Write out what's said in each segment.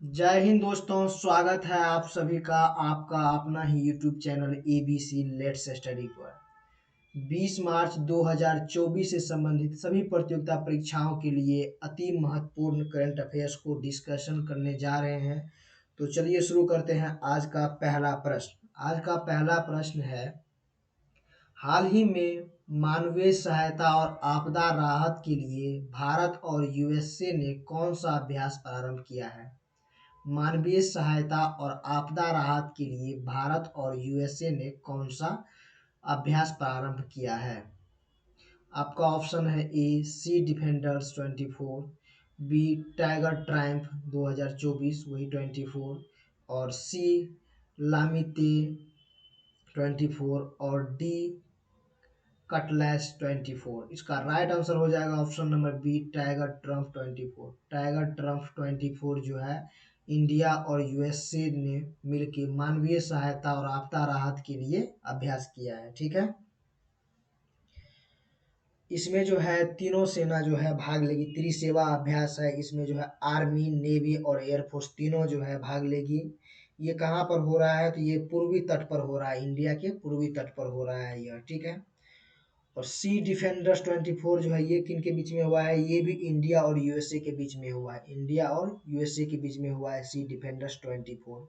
जय हिंद दोस्तों, स्वागत है आप सभी का आपका अपना ही YouTube channel ABC let's study पर। 20 मार्च 2024 से संबंधित सभी प्रतियोगिता परीक्षाओं के लिए अति महत्वपूर्ण करंट अफेयर्स को डिस्कशन करने जा रहे हैं। तो चलिए शुरू करते हैं आज का पहला प्रश्न। आज का पहला प्रश्न है, हाल ही में मानवीय सहायता और आपदा राहत के लिए भारत और यूएसए ने कौन सा अभ्यास प्रारंभ किया है? मानवीय सहायता और आपदा राहत के लिए भारत और यूएसए ने कौन सा अभ्यास प्रारंभ किया है? आपका ऑप्शन है ए सी डिफेंडर्स 24, बी टाइगर ट्रायम्फ 2024 वही 24, और सी लामिते 24 और डी कटलैस 24। इसका राइट आंसर हो जाएगा option number B Tiger Triumph 24। Tiger Triumph 24 जो है इंडिया और यूएसए ने मिलकर मानवीय सहायता और आपदा राहत के लिए अभ्यास किया है। ठीक है, इसमें जो है तीनों सेना जो है भाग लेगी। त्रिसेवा अभ्यास है, इसमें जो है आर्मी, नेवी और एयरफोर्स तीनों जो है भाग लेगी। ये कहाँ पर हो रहा है? तो ये पूर्वी तट पर हो रहा है, इंडिया के पूर्वी तट पर हो रहा है यह। ठीक है, और सी डिफेंडर्स 24 जो है ये किन के बीच में हुआ है? ये भी इंडिया और यूएसए के बीच में हुआ है। इंडिया और यूएसए के बीच में हुआ है सी डिफेंडर्स 24।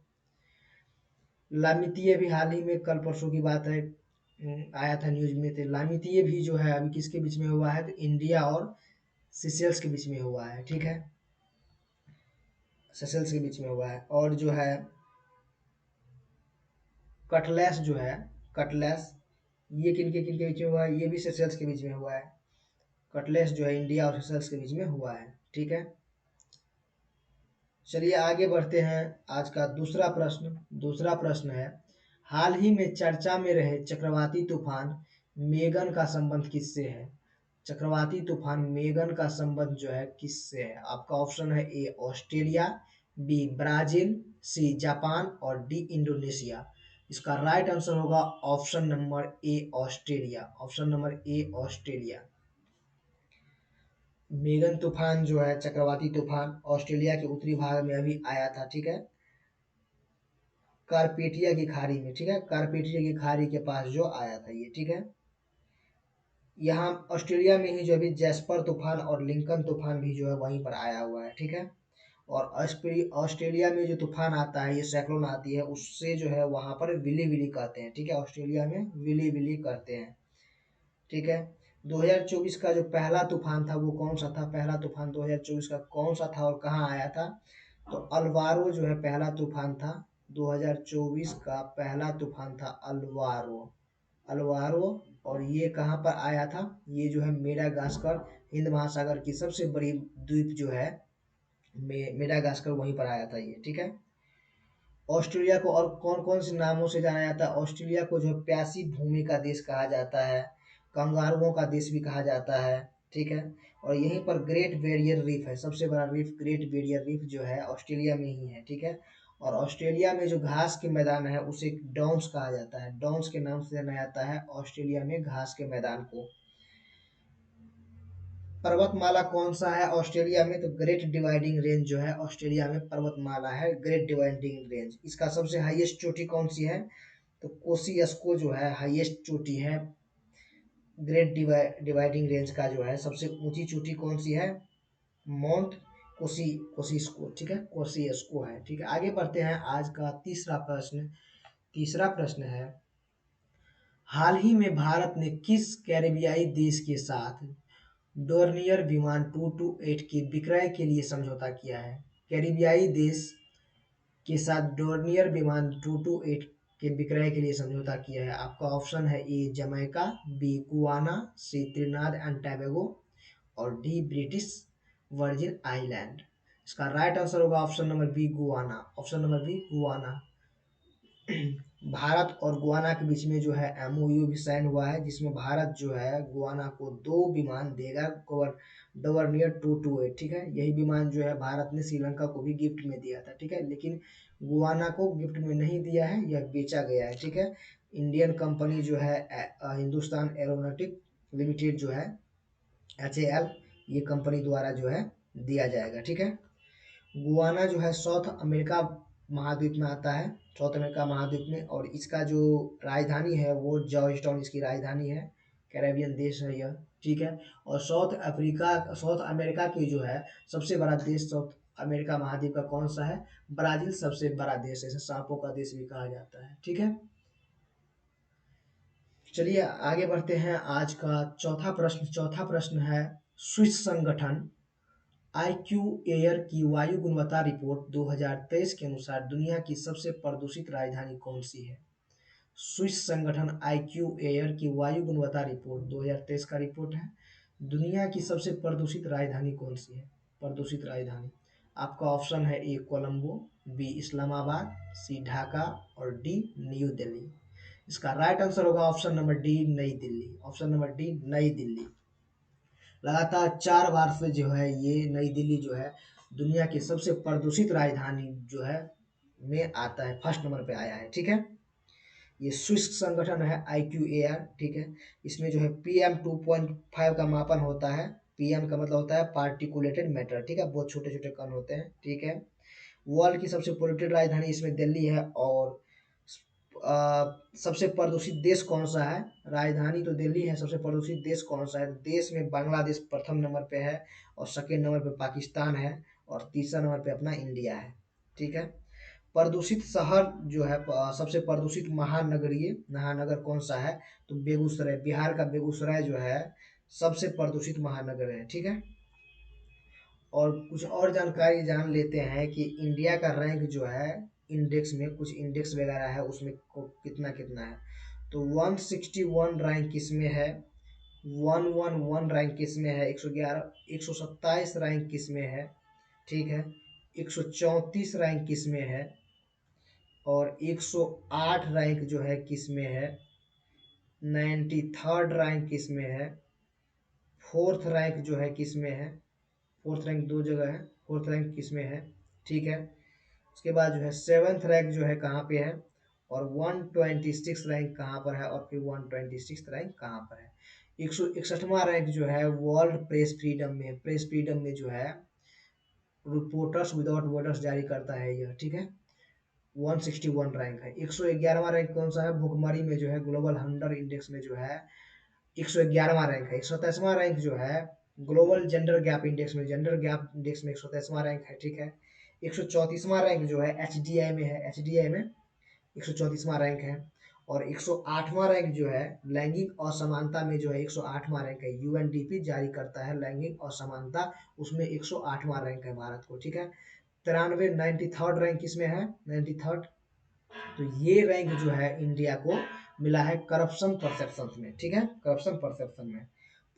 लामितीय भी हाल ही में कल परसों की बात है, आया था न्यूज में। तो लामितीय भी जो है अभी किसके बीच में हुआ है? तो इंडिया और सिसेल्स के बीच में हुआ है। ठीक है, सिसेल्स के बीच में हुआ है। और जो है कटलेस जो है, कटलेस ये किन के बीच में हुआ है? ये भी सिसेल्स के बीच में हुआ है। कटलेस जो है इंडिया और सिसेल्स के बीच में हुआ है। ठीक है, चलिए आगे बढ़ते हैं। आज का दूसरा प्रश्न। दूसरा प्रश्न है, हाल ही में चर्चा में रहे चक्रवाती तूफान मेगन का संबंध किससे है? चक्रवाती तूफान मेगन का संबंध जो है किससे है? आपका ऑप्शन है A Australia, B Brazil, C Japan और डी इंडोनेशिया। इसका राइट आंसर होगा option number A Australia. Option number A Australia. Megan तूफान जो है चक्रवाती तूफान ऑस्ट्रेलिया के उत्तरी भाग में अभी आया था। ठीक है, कारपेटिया की खाड़ी में। ठीक है, कारपेटिया की खाड़ी के पास जो आया था ये। ठीक है, यहाँ ऑस्ट्रेलिया में ही जो अभी जैस्पर तूफान और लिंकन तूफान भी जो है वहीं पर आया हुआ है। ठीक है, और ऑस्ट्रेलिया में जो तूफान आता है, ये साइक्लोन आती है, उससे जो है वहां पर विली विली कहते हैं। ठीक है, ऑस्ट्रेलिया में विली विली कहते हैं। ठीक है, 2024 का जो पहला तूफान था वो कौन सा था? पहला तूफान 2024 का कौन सा था और कहाँ आया था? तो अल्वारो जो है पहला तूफान था। 2024 का पहला तूफान था अल्वारो। अल्वारो, और ये कहाँ पर आया था? ये जो है मेडागास्कर, हिंद महासागर की सबसे बड़ी द्वीप जो है मेडागास्कर, वहीं पर आया था ये। ठीक है, ऑस्ट्रेलिया को और कौन कौन से नामों से जाना जाता है? ऑस्ट्रेलिया को जो है प्यासी भूमि का देश कहा जाता है, कंगारुओं का देश भी कहा जाता है। ठीक है, और यहीं पर ग्रेट बैरियर रीफ है, सबसे बड़ा रीफ ग्रेट बैरियर रीफ जो है ऑस्ट्रेलिया में ही है। ठीक है, और ऑस्ट्रेलिया में जो घास के मैदान है उसे डॉन्स कहा जाता है। डॉन्स के नाम से जाना जाता है ऑस्ट्रेलिया में घास के मैदान को। पर्वतमाला कौन सा है ऑस्ट्रेलिया में? तो ग्रेट डिवाइडिंग रेंज जो है ऑस्ट्रेलिया में पर्वतमाला है, ग्रेट डिवाइडिंग रेंज। इसका सबसे हाईएस्ट चोटी कौन सी है? तो कोसियस्को जो है हाईएस्ट चोटी है। ग्रेट डिवाइडिंग रेंज का जो है सबसे ऊंची चोटी कौन सी है? माउंट कोसिस्को। ठीक है, कोसियस्को है। ठीक है, आगे बढ़ते हैं। आज का तीसरा प्रश्न। तीसरा प्रश्न है, हाल ही में भारत ने किस कैरेबियाई देश के साथ डोर्नियर विमान 228 के विक्रय के लिए समझौता किया है? कैरिबियाई देश के साथ डोर्नियर विमान 228 के विक्रय के लिए समझौता किया है। आपका ऑप्शन है A Jamaica, B Guyana, C Trinidad and Tobago और डी ब्रिटिश वर्जिन आइलैंड। इसका राइट आंसर होगा option number B Guyana. Option number B Guyana. Bharat और गुआना के बीच में जो है एमओयू भी साइन हुआ है, जिसमें भारत जो है गुआना को 2 विमान देगा, डोवर्नियर 228। ठीक है, यही विमान जो है भारत ने श्रीलंका को भी गिफ्ट में दिया था। ठीक है, लेकिन गुआना को गिफ्ट में नहीं दिया है, यह बेचा गया है। ठीक है, इंडियन कंपनी जो है हिंदुस्तान एरोनॉटिक लिमिटेड जो है HAL, ये कंपनी द्वारा जो है दिया जाएगा। ठीक है, गुआना जो है साउथ अमेरिका महाद्वीप में आता है, साउथ अमेरिका महाद्वीप में, और इसका जो राजधानी है वो जॉर्जटाउन इसकी राजधानी है। कैरेबियन देश है यह, ठीक है। और साउथ अमेरिका की जो है सबसे बड़ा देश साउथ अमेरिका महाद्वीप का कौन सा है? ब्राजील सबसे बड़ा देश है, इसे सांपों का देश भी कहा जाता है, ठीक है। चलिए आगे बढ़ते हैं। आज का चौथा प्रश्न है, स्विस संगठन आईक्यू एयर की वायु गुणवत्ता रिपोर्ट 2023 के अनुसार दुनिया की सबसे प्रदूषित राजधानी कौन सी है? स्विस संगठन आईक्यू एयर की वायु गुणवत्ता रिपोर्ट 2023 का रिपोर्ट है। दुनिया की सबसे प्रदूषित राजधानी कौन सी है? प्रदूषित राजधानी आपका ऑप्शन है: ए कोलंबो, बी इस्लामाबाद, सी ढाका और डी न्यू दिल्ली। इसका राइट आंसर होगा ऑप्शन नंबर डी, नई दिल्ली। ऑप्शन नंबर डी, नई दिल्ली। लगातार 4 बार से जो है ये नई दिल्ली जो है दुनिया की सबसे प्रदूषित राजधानी जो है में आता है, फर्स्ट नंबर पे आया है, ठीक है। ये स्विस संगठन है IQAir, ठीक है। इसमें जो है PM 2.5 का मापन होता है। PM का मतलब होता है पार्टिकुलेटेड मैटर, ठीक है, बहुत छोटे छोटे कण होते हैं, ठीक है। वर्ल्ड की सबसे पोल्यूटेड राजधानी इसमें दिल्ली है। और सबसे प्रदूषित देश कौन सा है? राजधानी तो दिल्ली है, सबसे प्रदूषित देश कौन सा है? देश में बांग्लादेश प्रथम नंबर पे है, और सेकेंड नंबर पे पाकिस्तान है, और तीसरा नंबर पे अपना इंडिया है, ठीक है। प्रदूषित शहर जो है, सबसे प्रदूषित महानगर कौन सा है? तो बेगूसराय, बिहार का बेगूसराय जो है सबसे प्रदूषित महानगर है, ठीक है। और कुछ और जानकारी जान लेते हैं कि इंडिया का रैंक जो है इंडेक्स में, कुछ इंडेक्स वगैरह है उसमें कितना कितना है। तो 161 रैंक किस में है? 111 रैंक किस में है? 111, 127 रैंक किस में है? ठीक है। 134 रैंक किस में है? और 108 रैंक जो है किस में है? 93rd रैंक किस में है? फोर्थ रैंक जो है किस में है? फोर्थ रैंक दो जगह है, फोर्थ रैंक किस में है? ठीक है। उसके बाद जो है सेवन्थ रैंक जो है कहाँ पे है? और 126 रैंक कहाँ पर है? और फिर 126 रैंक कहाँ पर है? 161वां रैंक जो है वर्ल्ड प्रेस फ्रीडम में, प्रेस फ्रीडम में जो है रिपोर्टर्स विदाउट बॉर्डर्स जारी करता है यह, ठीक है। 161 रैंक है। 111वां रैंक कौन सा है? भुखमरी में जो है ग्लोबल हंगर इंडेक्स में जो है 111वां रैंक है। 127वां रैंक जो है ग्लोबल जेंडर गैप इंडेक्स में, जेंडर गैप इंडेक्स में 127वां रैंक है, ठीक है। 134वां रैंक जो है HDI में है, HDI में 134वां रैंक है। और 108वां रैंक जो है लैंगिक असमानता में जो है 108वां रैंक है। UNDP जारी करता है लैंगिक असमानता, उसमें 108वां रैंक है भारत को, ठीक है। 93 रैंक किसमें है? 93rd। तो ये रैंक जो है इंडिया को मिला है करप्शन परसेप्शन में, ठीक है, करप्शन परसेप्शन में।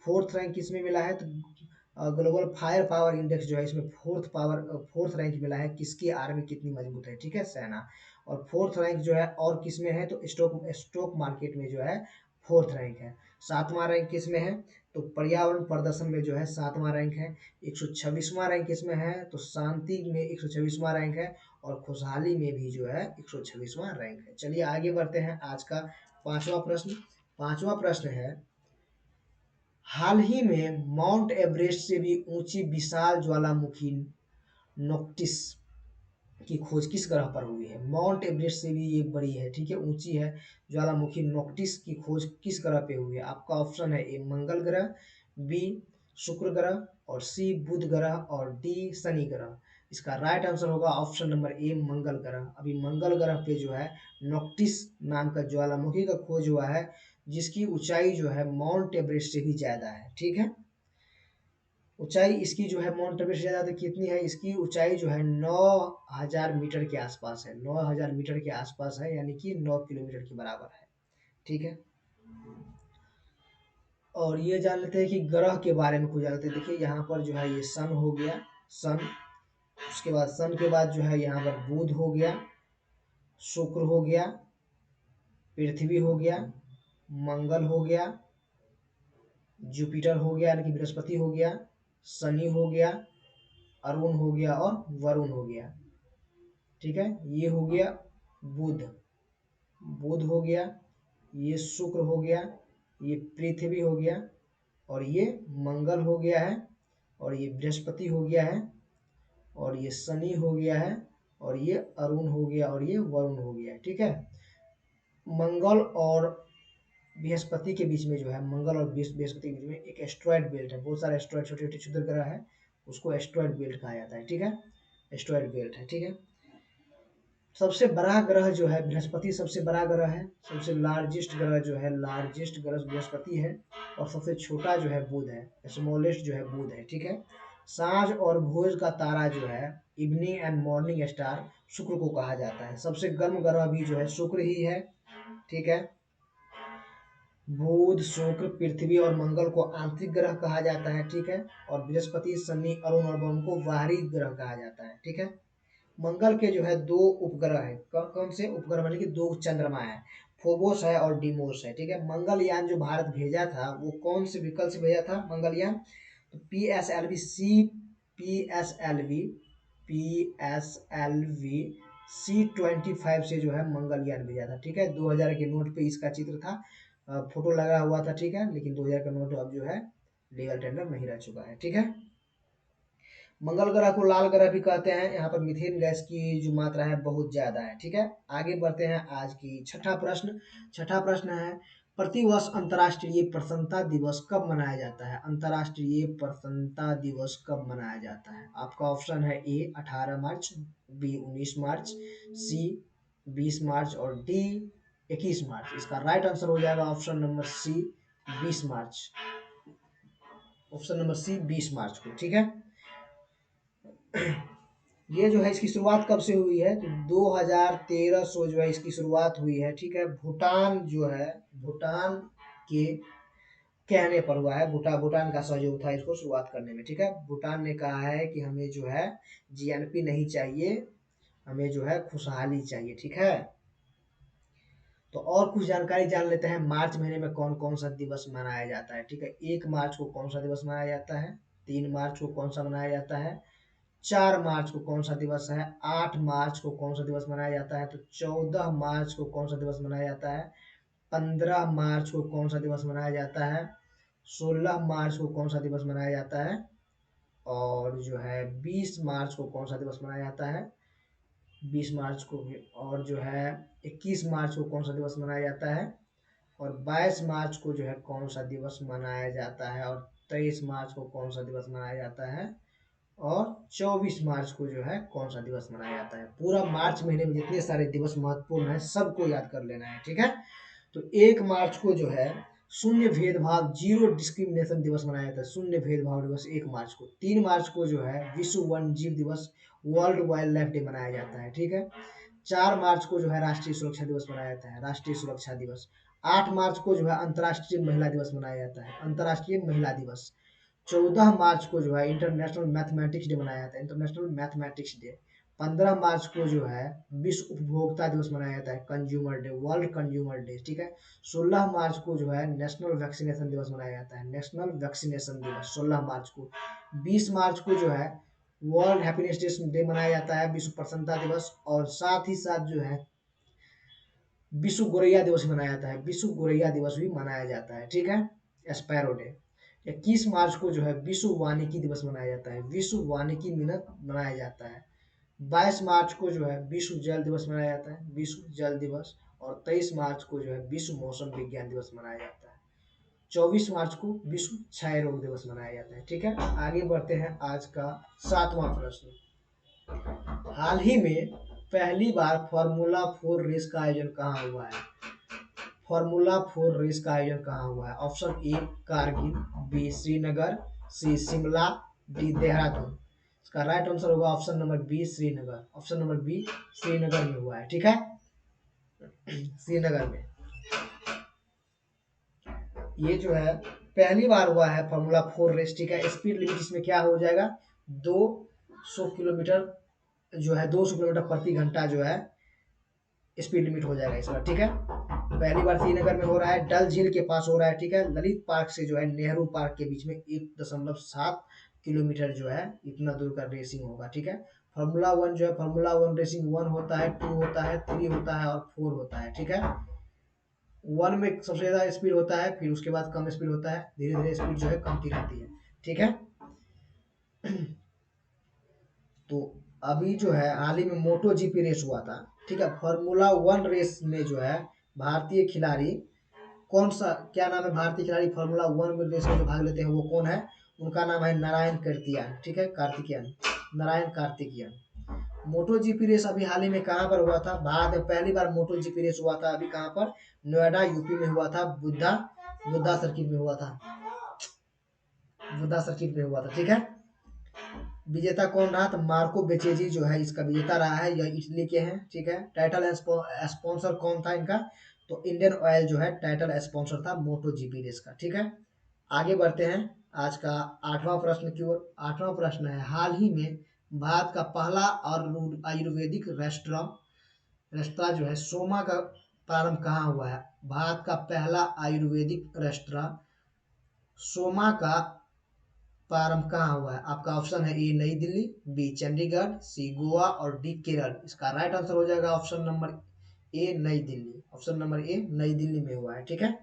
फोर्थ रैंक किसमें मिला है? तो ग्लोबल फायर पावर इंडेक्स जो है इसमें फोर्थ रैंक मिला है। किसकी आर्मी कितनी मजबूत है, ठीक है, सेना। और फोर्थ रैंक जो है और किसमें है? तो स्टॉक मार्केट में जो है फोर्थ रैंक है। सातवां रैंक किसमें है? तो पर्यावरण प्रदर्शन में जो है सातवां रैंक है। 126वां रैंक किसमें है? तो शांति में 126वां रैंक है। और खुशहाली में भी जो है 126वां रैंक है। चलिए आगे बढ़ते हैं। आज का पांचवा प्रश्न है, हाल ही में माउंट एवरेस्ट से भी ऊंची विशाल ज्वालामुखी नोक्टिस की खोज किस ग्रह पर हुई है? माउंट एवरेस्ट से भी ये बड़ी है, ठीक है, ऊंची है ज्वालामुखी नोक्टिस की खोज किस ग्रह पे हुई है? आपका ऑप्शन है: ए मंगल ग्रह, बी शुक्र ग्रह, और सी बुध ग्रह, और डी शनि ग्रह। इसका राइट आंसर होगा ऑप्शन नंबर ए, मंगल ग्रह। अभी मंगल ग्रह पे जो है नोक्टिस नाम का ज्वालामुखी का खोज हुआ है, जिसकी ऊंचाई जो है माउंट एवरेस्ट से भी ज्यादा है, ठीक है। ऊंचाई इसकी जो है माउंट एवरेस्ट से ज्यादा कितनी है? इसकी ऊंचाई जो है 9000 मीटर के आसपास है, 9000 मीटर के आसपास है, यानी कि 9 किलोमीटर के बराबर है, ठीक है। और ये जान लेते हैं कि ग्रह के बारे में कुछ जान लेते हैं। देखिए यहाँ पर जो है ये सन हो गया, सन। उसके बाद सन के बाद जो है यहाँ पर बुध हो गया, शुक्र हो गया, पृथ्वी हो गया, मंगल हो गया, जुपिटर हो गया यानी कि बृहस्पति हो गया, शनि हो गया, अरुण हो गया, और वरुण हो गया, ठीक है। ये हो गया बुध, बुध हो गया, ये शुक्र हो गया, ये पृथ्वी हो गया, और ये मंगल हो गया है, और ये बृहस्पति हो गया है, और ये शनि हो गया है, और ये अरुण हो गया, और ये वरुण हो गया, ठीक है। मंगल और बृहस्पति के बीच में जो है, मंगल और बृहस्पति के बीच में एक एस्ट्रॉयड बेल्ट है, बहुत सारे एस्ट्रॉयड, छोटे छोटे क्षुद्र ग्रह है, उसको एस्ट्रॉयड बेल्ट कहा जाता है, ठीक है। एस्ट्रॉयड बेल्ट है, ठीक है। सबसे बड़ा ग्रह जो है बृहस्पति, सबसे बड़ा ग्रह है, सबसे लार्जेस्ट ग्रह जो है, लार्जेस्ट ग्रह बृहस्पति है, और सबसे छोटा जो है बुध है, स्मॉलेस्ट जो है बुध है, ठीक है। सांझ और भोज का तारा जो है, इवनिंग एंड मॉर्निंग स्टार, शुक्र को कहा जाता है। सबसे गर्म ग्रह भी जो है शुक्र ही है, ठीक है। बुध, शुक्र, पृथ्वी और मंगल को आंतरिक ग्रह कहा जाता है, ठीक है। और बृहस्पति, शनि, अरुण और वरुण को बाहरी ग्रह कहा जाता है, ठीक है। मंगल के जो है दो उपग्रह है, कौन से उपग्रह, मतलब कि दो चंद्रमा है, फोबोस है और डीमोस है, ठीक है। मंगलयान जो भारत भेजा था वो कौन से विकल्प से भेजा था मंगलयान, तो P S L V C-25 से जो है मंगलयान भेजा था, ठीक है। 2000 के नोट पे इसका चित्र था, फोटो लगा हुआ था, ठीक है। लेकिन 2000 का नोट अब जो है लीगल टेंडर नहीं रह चुका है, ठीक है। मंगल ग्रह को लाल ग्रह भी कहते हैं, यहाँ पर मीथेन गैस की जो मात्रा है बहुत ज्यादा है, ठीक है। आगे बढ़ते हैं, आज की छठा प्रश्न। छठा प्रश्न है, प्रतिवर्ष अंतर्राष्ट्रीय प्रसन्नता दिवस कब मनाया जाता है? अंतर्राष्ट्रीय प्रसन्नता दिवस कब मनाया जाता है? आपका ऑप्शन है ए 18 मार्च, बी 19 मार्च, सी 20 मार्च और डी 21 मार्च। इसका राइट आंसर हो जाएगा ऑप्शन नंबर सी 20 मार्च, ऑप्शन नंबर सी 20 मार्च को, ठीक है। ये जो है इसकी शुरुआत कब से हुई है, तो 2013 से जो है इसकी शुरुआत हुई है, ठीक है। भूटान जो है, भूटान के कहने पर हुआ है, भूटान का सहयोग था इसको शुरुआत करने में, ठीक है। भूटान ने कहा है कि हमें जो है जीएनपी नहीं चाहिए, हमें जो है खुशहाली चाहिए, ठीक है। तो और कुछ जानकारी जान लेते हैं, मार्च महीने में कौन कौन सा दिवस मनाया जाता है, ठीक है। 1 मार्च को कौन सा दिवस मनाया जाता है, 3 मार्च को कौन सा मनाया जाता है, 4 मार्च को कौन सा दिवस है, 8 मार्च को कौन सा दिवस मनाया जाता है, तो 14 मार्च को कौन सा दिवस मनाया जाता है, 15 मार्च को कौन सा दिवस मनाया जाता है, 16 मार्च को कौन सा दिवस मनाया जाता है, और जो है 20 मार्च को कौन सा दिवस मनाया जाता है, 20 मार्च को भी, और जो है 21 मार्च को कौन सा दिवस मनाया जाता है, और 22 मार्च को जो है कौन सा दिवस मनाया जाता है, और 23 मार्च को कौन सा दिवस मनाया जाता है, और 24 मार्च को जो है कौन सा दिवस मनाया जाता है। पूरा मार्च महीने में जितने सारे दिवस महत्वपूर्ण है सबको याद कर लेना है, ठीक है। तो 1 मार्च को जो है शून्य भेदभाव, जीरो डिस्क्रिमिनेशन दिवस मनाया जाता है, शून्य भेदभाव दिवस 1 मार्च को। 3 मार्च को जो है विश्व वन जीव दिवस, वर्ल्ड वाइल्ड लाइफ डे मनाया जाता है, ठीक है। 4 मार्च को जो है राष्ट्रीय सुरक्षा दिवस मनाया जाता है, राष्ट्रीय सुरक्षा दिवस। 8 मार्च को जो है अंतर्राष्ट्रीय महिला दिवस मनाया जाता है, अंतर्राष्ट्रीय महिला दिवस। 14 मार्च को जो है इंटरनेशनल मैथमेटिक्स डे मनाया जाता है, इंटरनेशनल मैथमेटिक्स डे। 15 मार्च को जो है विश्व उपभोक्ता दिवस मनाया जाता है, consumer day, world consumer day, ठीक है। 16 मार्च को जो है नेशनल वैक्सीनेशन दिवस मनाया जाता है, नेशनल वैक्सीनेशन दिवस 16 मार्च को। 20 मार्च को जो है वर्ल्ड हैप्पीनेस डे मनाया जाता है, विश्व प्रसन्नता दिवस, और साथ ही साथ जो है विश्व गोरैया दिवस मनाया जाता है, विश्व गोरैया दिवस भी मनाया जाता है, ठीक है। Sparrow day. 21 मार्च को जो है विश्व वानिकी दिवस मनाया जाता है, विश्व वानिकी मिनट मनाया जाता है। 22 मार्च को जो है विश्व जल दिवस मनाया जाता है, विश्व जल दिवस। और 23 मार्च को जो है विश्व मौसम विज्ञान दिवस मनाया जाता है। 24 मार्च को विश्व क्षय रोग दिवस मनाया जाता है, ठीक है। आगे बढ़ते हैं, आज का 7वां प्रश्न। हाल ही में पहली बार फार्मूला 4 रेस का आयोजन कहाँ हुआ है? फार्मूला 4 रेस का आयोजन कहाँ हुआ है? Option A Kargil, B Srinagar, C Shimla, D Dehradun. इसका राइट आंसर होगा option number B Srinagar, option number B Srinagar में हुआ है, ठीक है। श्रीनगर में ये जो है पहली बार हुआ है फार्मूला 4 रेस, ठीक है। स्पीड लिमिट इसमें क्या हो जाएगा, 200 किलोमीटर जो है, 200 किलोमीटर प्रति घंटा जो है स्पीड लिमिट हो जाएगा इसका, ठीक है। पहली बार श्रीनगर में हो रहा है, डल झील के पास हो रहा है, ठीक है। ललित पार्क से जो है नेहरू पार्क के बीच में 1.7 किलोमीटर जो है इतना दूर का रेसिंग होगा, ठीक है। फार्मूला 1 जो है, फार्मूला 1 रेसिंग 1 होता है, 2 होता है, 3 होता है और 4 होता है, ठीक है। 1 में सबसे ज्यादा स्पीड होता है, फिर उसके बाद कम स्पीड होता है, धीरे धीरे स्पीड जो है कमती रहती है, ठीक है। तो अभी जो है हाल ही में मोटो जीपी रेस हुआ था, ठीक है। फार्मूला 1 रेस में जो है भारतीय खिलाड़ी कौन सा, क्या नाम है भारतीय खिलाड़ी फार्मूला 1 में रेस में जो भाग लेते हैं वो कौन है? उनका नाम है नारायण कार्तिकेयन, ठीक है, कार्तिकेयन, नारायण कार्तिकेयन। मोटो जीपी रेस अभी हाल ही में कहाँ पर हुआ था? भारत में पहली बार मोटो जीपी रेस हुआ था अभी कहाँ पर? नोएडा यूपी में हुआ था, बुद्धा बुद्धा सर्किट में हुआ था, बुद्धा सर्किट में हुआ था, ठीक है। विजेता कौन रहा? तो मार्को बेचेजी जो है इसका विजेता रहा है, यह इटली के हैं, ठीक है। टाइटल स्पॉन्सर कौन था इनका? तो इंडियन ऑयल जो है टाइटल स्पॉन्सर था मोटो जीपी रेस का, ठीक है। आगे बढ़ते हैं आज का 8वां प्रश्न की ओर। 8वां प्रश्न है, हाल ही में भारत का पहला और आयुर्वेदिक रेस्टोरेंट जो है सोमा का प्रारंभ कहाँ हुआ है? भारत का पहला आयुर्वेदिक रेस्टोरेंट सोमा का प्रारंभ कहाँ हुआ है? आपका ऑप्शन है ए नई दिल्ली, बी चंडीगढ़, सी गोवा और डी केरल। इसका राइट आंसर हो जाएगा ऑप्शन नंबर ए नई दिल्ली। ऑप्शन नंबर ए नई दिल्ली में हुआ है, ठीक है।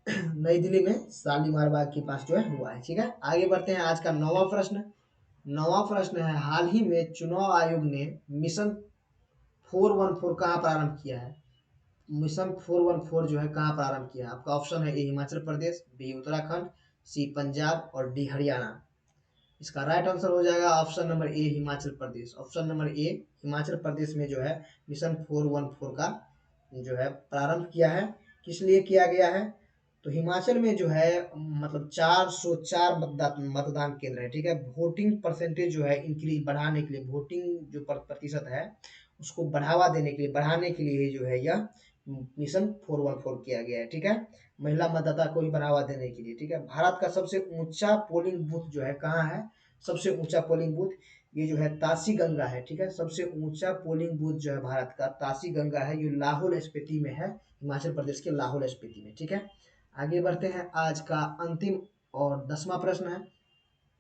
नई दिल्ली में शालीमार बाग के पास जो है हुआ है, ठीक है। आगे बढ़ते हैं आज का 9वां प्रश्न। 9वां प्रश्न है, हाल ही में चुनाव आयोग ने मिशन 414 कहाँ प्रारंभ किया है? मिशन 414 जो है कहाँ प्रारंभ किया है? आपका ऑप्शन है A Himachal Pradesh, B Uttarakhand, C Punjab और डी हरियाणा। इसका राइट आंसर हो जाएगा option number A Himachal Pradesh. Option number A Himachal Pradesh में जो है मिशन 414 का जो है प्रारंभ किया है। किस लिए किया गया है? तो हिमाचल में जो है मतलब 404 मतदान केंद्र है, ठीक है। वोटिंग परसेंटेज जो है इंक्रीज बढ़ाने के लिए, वोटिंग जो प्रतिशत है उसको बढ़ावा देने के लिए, बढ़ाने के लिए जो है यह मिशन 414 किया गया है, ठीक है। महिला मतदाता को भी बढ़ावा देने के लिए, ठीक है। भारत का सबसे ऊंचा पोलिंग बूथ जो है कहाँ है? सबसे ऊंचा पोलिंग बूथ ये जो है तासी गंगा है, ठीक है। सबसे ऊंचा पोलिंग बूथ जो है भारत का तासी गंगा है, ये लाहौल स्पीति में है, हिमाचल प्रदेश के लाहौल स्पीति में, ठीक है। आगे बढ़ते हैं आज का अंतिम और 10वां प्रश्न है,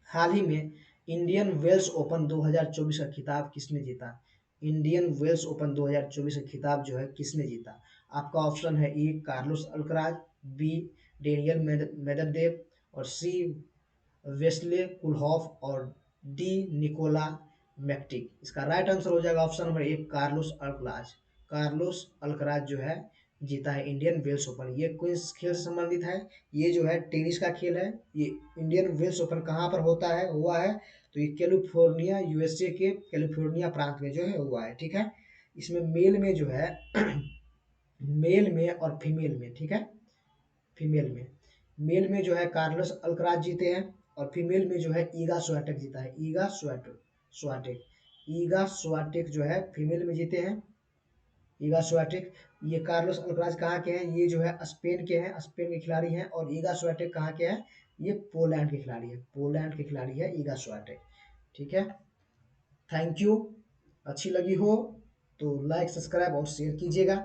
हाल ही में इंडियन वेल्स ओपन 2024 का खिताब किसने जीता? इंडियन वेल्स ओपन 2024 का खिताब जो है किसने जीता? आपका ऑप्शन है A Carlos Alcaraz, B Daniil Medvedev और सी वेस्ले कुलहॉफ और डी निकोला मैक्टिक। इसका राइट आंसर हो जाएगा ऑप्शन नंबर एक कार्लोस अल्कराज। कार्लोस अल्कराज जो है जीता है इंडियन वेल्स ओपन। ये किस खेल से संबंधित है? ये जो है टेनिस का खेल है। ये इंडियन वेल्स ओपन कहाँ पर होता है, हुआ है? तो ये कैलिफोर्निया यूएसए के कैलिफोर्निया प्रांत में जो है हुआ है, ठीक है। इसमें मेल में जो है मेल में और फीमेल में, ठीक है, फीमेल में, मेल में जो है कार्लोस अल्कराज जीते हैं और फीमेल में जो है ईगा स्वाटेक जीता है। ईगा स्वाटेक ईगा स्वाटेक जो है फीमेल में जीते हैं, ईगा स्वाटेक। ये कार्लोस अल्कराज कहाँ के हैं? ये जो है स्पेन के हैं, स्पेन के खिलाड़ी हैं। और ईगा स्वाटेक कहाँ के हैं? ये पोलैंड के खिलाड़ी है, पोलैंड के खिलाड़ी है ईगा स्वाटेक, ठीक है। Thank you. अच्छी लगी हो तो लाइक सब्सक्राइब और शेयर कीजिएगा।